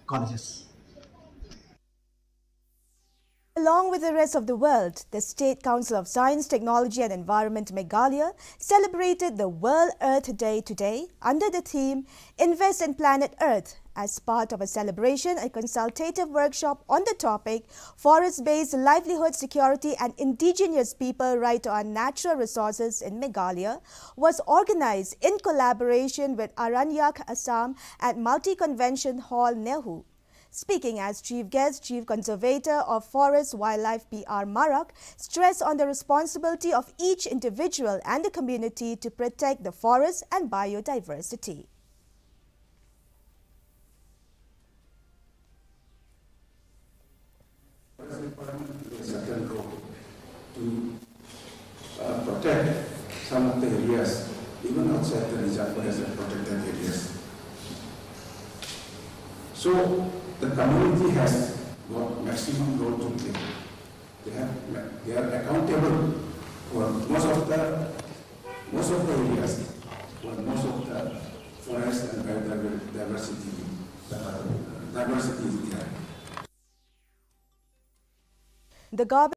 colleges. Along with the rest of the world, the State Council of Science, Technology and Environment Meghalaya celebrated the World Earth Day today under the theme Invest in Planet Earth as part of a celebration and consultative workshop on the topic Forest-Based Livelihood Security and Indigenous People Right to our Natural Resources in Meghalaya was organized in collaboration with Aranyak Assam at Multi-Convention Hall, Nehu. Speaking as chief guest, Chief Conservator of Forest Wildlife P.R. Marak stressed on the responsibility of each individual and the community to protect the forest and biodiversity. Certain role to protect some of the areas, even outside the reserve as protected areas. So the community has got maximum role to play. They are accountable for most of the areas, for most of the forest and biodiversity diversity is there. The